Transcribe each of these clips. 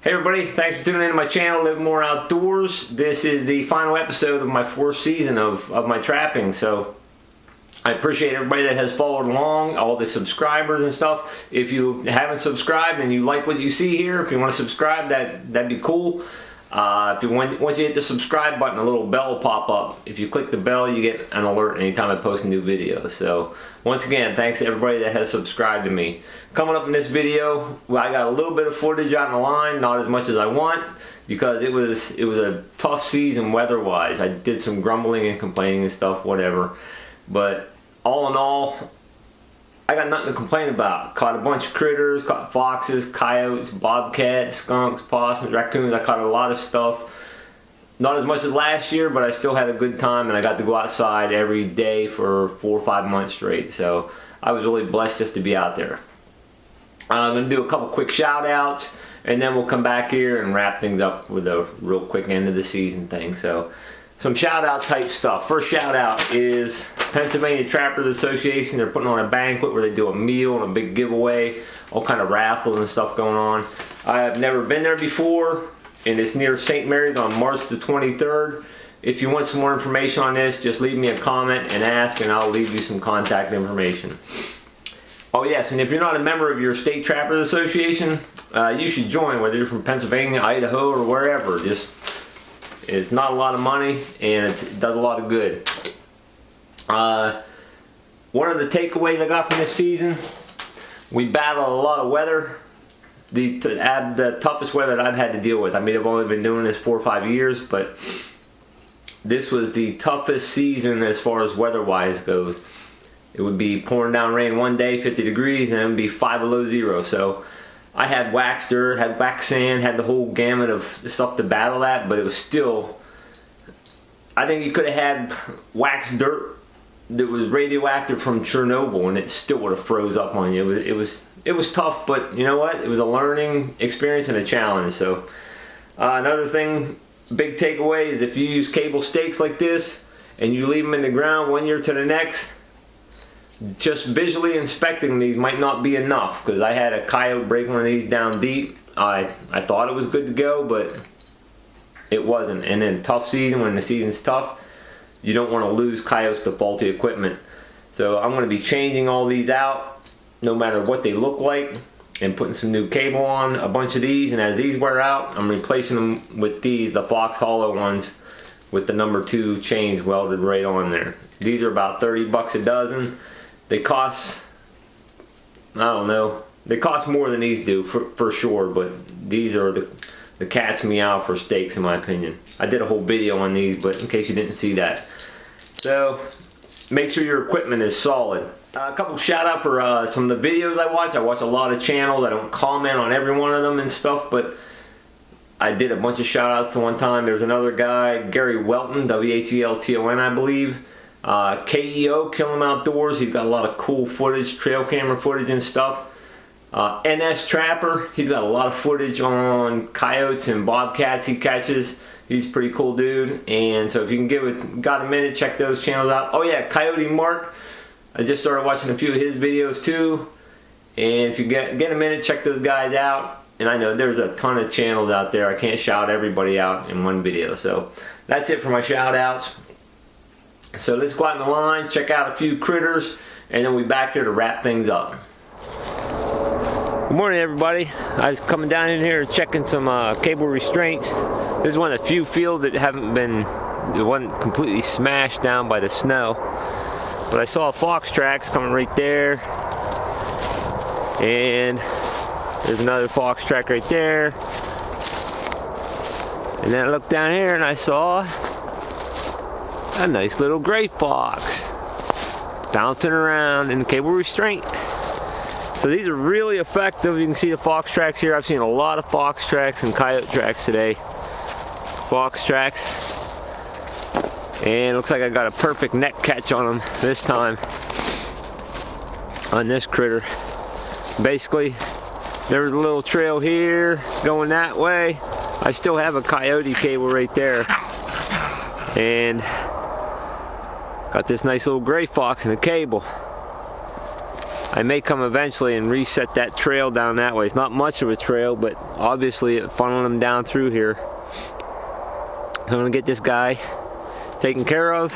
Hey everybody, thanks for tuning in to my channel, Live More Outdoors. This is the final episode of my 4th season of my trapping, so I appreciate everybody that has followed along, all the subscribers and stuff. If you haven't subscribed and you like what you see here, if you want to subscribe, that'd be cool. Once you hit the subscribe button, a little bell will pop up. If you click the bell, you get an alert anytime I post a new video. So once again, thanks to everybody that has subscribed to me. Coming up in this video, I got a little bit of footage out on the line, not as much as I want, because it was a tough season weather-wise. I did some grumbling and complaining and stuff, whatever. But all in all, I got nothing to complain about. Caught a bunch of critters, caught foxes, coyotes, bobcats, skunks, possums, raccoons. I caught a lot of stuff. Not as much as last year, but I still had a good time, and I got to go outside every day for 4 or 5 months straight. So I was really blessed just to be out there. I'm going to do a couple quick shout outs, and then we'll come back here and wrap things up with a real quick end of the season thing. So some shout out type stuff. First shout out is Pennsylvania Trappers Association. They're putting on a banquet where they do a meal and a big giveaway, all kind of raffles and stuff going on. I have never been there before, and it's near St. Mary's on March the 23rd. If you want some more information on this, just leave me a comment and ask, and I'll leave you some contact information. Oh yes, and if you're not a member of your state Trappers Association, you should join, whether you're from Pennsylvania, Idaho, or wherever. It's not a lot of money, and it does a lot of good. One of the takeaways I got from this season, we battled a lot of weather. The toughest weather that I've had to deal with. I mean, I've only been doing this 4 or 5 years, but this was the toughest season as far as weather-wise goes. It would be pouring down rain one day, 50 degrees, and then it would be 5 below zero. So I had waxed dirt, had waxed sand, had the whole gamut of stuff to battle that, but it was still, I think you could have had waxed dirt that was radioactive from Chernobyl, and it still would have froze up on you. It was tough, but you know what? It was a learning experience and a challenge. So another thing, big takeaway, is if you use cable stakes like this and you leave them in the ground 1 year to the next, just visually inspecting these might not be enough, because I had a coyote break one of these down deep. I thought it was good to go, but it wasn't. And in a tough season, when the season's tough, you don't want to lose coyotes to faulty equipment. So I'm going to be changing all these out, no matter what they look like, and putting some new cable on a bunch of these. And as these wear out, I'm replacing them with these, the Fox Hollow ones, with the number 2 chains welded right on there. These are about 30 bucks a dozen. They cost, I don't know, they cost more than these do for sure, but these are the cat's meow for stakes, in my opinion. I did a whole video on these, but in case you didn't see that. So make sure your equipment is solid. A couple shout out for some of the videos I watch. I watch a lot of channels. I don't comment on every one of them and stuff, but I did a bunch of shout outs to one time. There's another guy, Gary Welton, W-H-E-L-T-O-N, I believe. KEO, Kill 'em Outdoors. He's got a lot of cool footage, trail camera footage and stuff. NS Trapper, he's got a lot of footage on coyotes and bobcats he catches. He's a pretty cool dude. And so if you can got a minute, check those channels out. Oh yeah, Coyote Mark, I just started watching a few of his videos too. And if you get a minute, check those guys out. And I know there's a ton of channels out there. I can't shout everybody out in one video. So that's it for my shout outs. So let's go out in the line, check out a few critters, and then we'll be back here to wrap things up. Good morning, everybody. I was coming down in here checking some cable restraints. This is one of the few fields that wasn't completely smashed down by the snow. But I saw fox tracks coming right there, and there's another fox track right there. And then I looked down here and I saw a nice little gray fox bouncing around in the cable restraint. So these are really effective. You can see the fox tracks here. I've seen a lot of fox tracks and coyote tracks today. Fox tracks. And it looks like I got a perfect neck catch on them this time on this critter. Basically, there was a little trail here going that way. I still have a coyote cable right there. And got this nice little gray fox in the cable. I may come eventually and reset that trail down that way. It's not much of a trail, but obviously it funneled them down through here. So I'm gonna get this guy taken care of,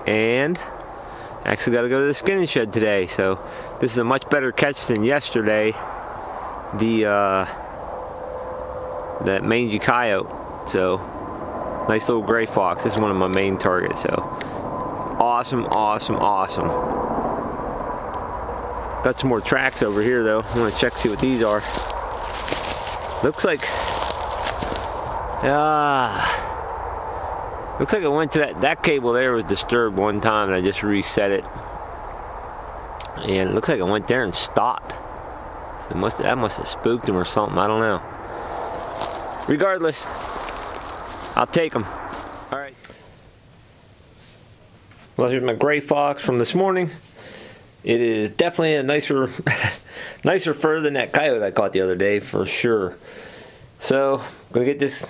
and actually got to go to the skinning shed today. So this is a much better catch than yesterday. That mangy coyote. So nice little gray fox. This is one of my main targets. So awesome, awesome, awesome. Got some more tracks over here though. I'm gonna check, see what these are. Looks like looks like it went to that cable there was disturbed one time, and I just reset it. And it looks like it went there and stopped. So that must have spooked him or something. I don't know. Regardless, I'll take them. All right. Well, here's my gray fox from this morning. It is definitely a nicer, nicer fur than that coyote I caught the other day, for sure. So, I'm gonna get this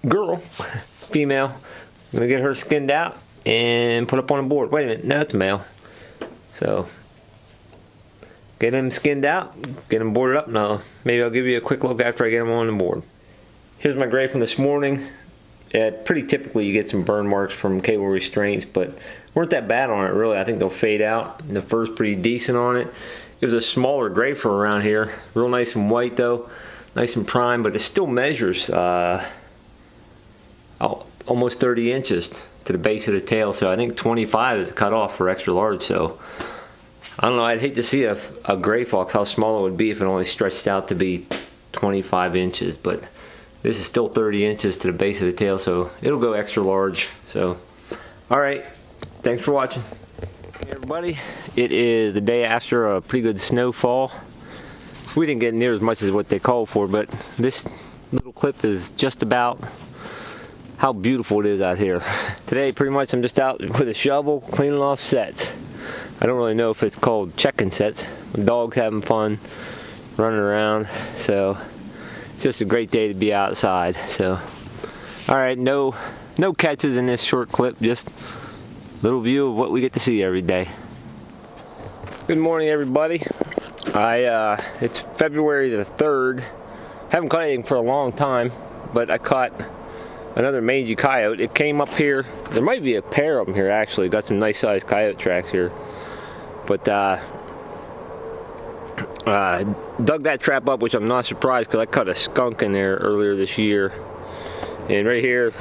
girl, female, I'm gonna get her skinned out and put up on a board. Wait a minute, no, it's a male. So, get him skinned out, get him boarded up. Now, maybe I'll give you a quick look after I get him on the board. Here's my gray from this morning. Pretty typically you get some burn marks from cable restraints, but weren't that bad on it really. I think they'll fade out. And the fur's pretty decent on it. It was a smaller gray fur around here. Real nice and white though. Nice and prime, but it still measures almost 30 inches to the base of the tail. So I think 25 is the cutoff for extra large. So I don't know, I'd hate to see a gray fox, how small it would be if it only stretched out to be 25 inches. But this is still 30 inches to the base of the tail, so it'll go extra large. So, all right, thanks for watching. Hey everybody, it is the day after a pretty good snowfall. We didn't get near as much as what they called for, but this little clip is just about how beautiful it is out here. Today, pretty much I'm just out with a shovel cleaning off sets. I don't really know if it's called checking sets. The dog's having fun running around, so it's just a great day to be outside. So, all right, no catches in this short clip, just a little view of what we get to see every day. Good morning, everybody. It's February the 3rd. Haven't caught anything for a long time, but I caught another mangy coyote. It came up here. There might be a pair of them here actually. Got some nice sized coyote tracks here. But dug that trap up, which I'm not surprised because I caught a skunk in there earlier this year. And right here,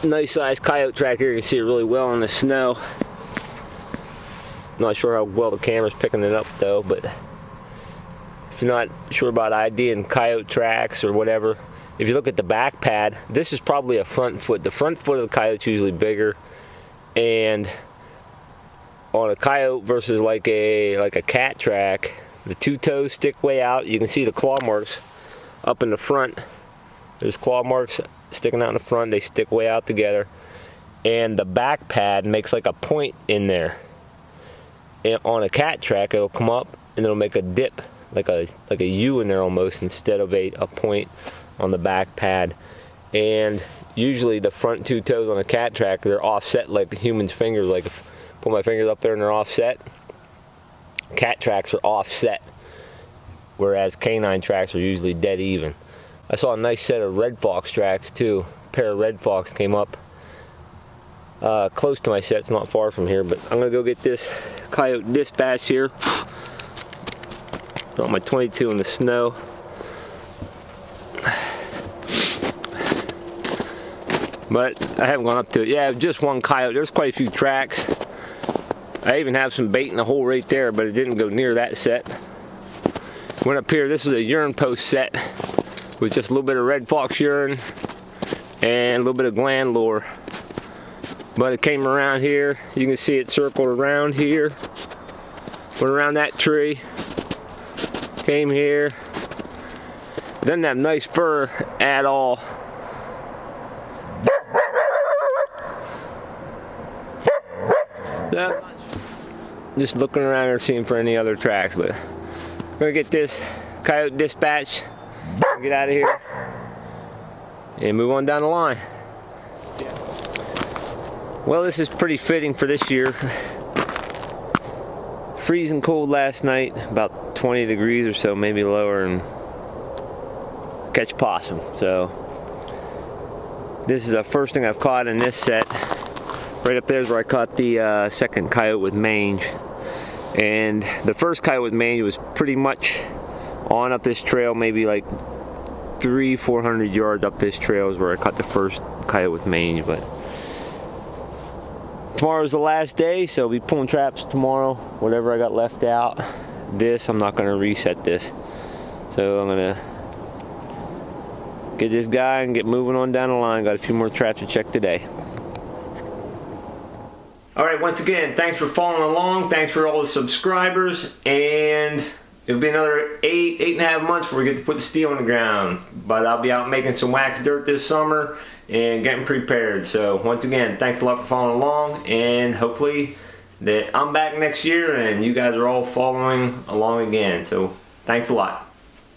nice sized coyote track here. You can see it really well in the snow. Not sure how well the camera's picking it up though, but if you're not sure about IDing coyote tracks or whatever, if you look at the back pad, this is probably a front foot. The front foot of the coyote's usually bigger, and on a coyote versus like a cat track, the two toes stick way out. You can see the claw marks up in the front. There's claw marks sticking out in the front. They stick way out together, and the back pad makes like a point in there. And on a cat track, it'll come up and it'll make a dip, like a U in there almost, instead of a point on the back pad. And usually the front two toes on a cat track, they're offset like a human's fingers. Like if I put my fingers up there and they're offset, cat tracks are offset, whereas canine tracks are usually dead even. I saw a nice set of red fox tracks too. A pair of red fox came up close to my set. It's not far from here, but I'm gonna go get this coyote dispatch here. Got my 22 in the snow. But I haven't gone up to it. Yeah, just one coyote. There's quite a few tracks. I even have some bait in the hole right there, but it didn't go near that set. Went up here. This was a urine post set with just a little bit of red fox urine and a little bit of gland lure. But it came around here. You can see it circled around here. Went around that tree. Came here. It doesn't have nice fur at all. So, just looking around here seeing for any other tracks, but I'm gonna get this coyote dispatch, get out of here, and move on down the line. Well, this is pretty fitting for this year. freezing cold last night, about 20 degrees or so, maybe lower, and catch possum. So this is the first thing I've caught in this set. Right up there is where I caught the second coyote with mange. And the first coyote with mange was pretty much on up this trail, maybe like 300-400 yards up this trail is where I caught the first coyote with mange. But tomorrow's the last day, so I'll be pulling traps tomorrow, whatever I got left out. This, I'm not going to reset this. So I'm going to get this guy and get moving on down the line. Got a few more traps to check today. Alright, once again, thanks for following along. Thanks for all the subscribers. And it'll be another 8.5 months before we get to put the steel on the ground. But I'll be out making some wax dirt this summer and getting prepared. So once again, thanks a lot for following along, and hopefully that I'm back next year and you guys are all following along again. So thanks a lot.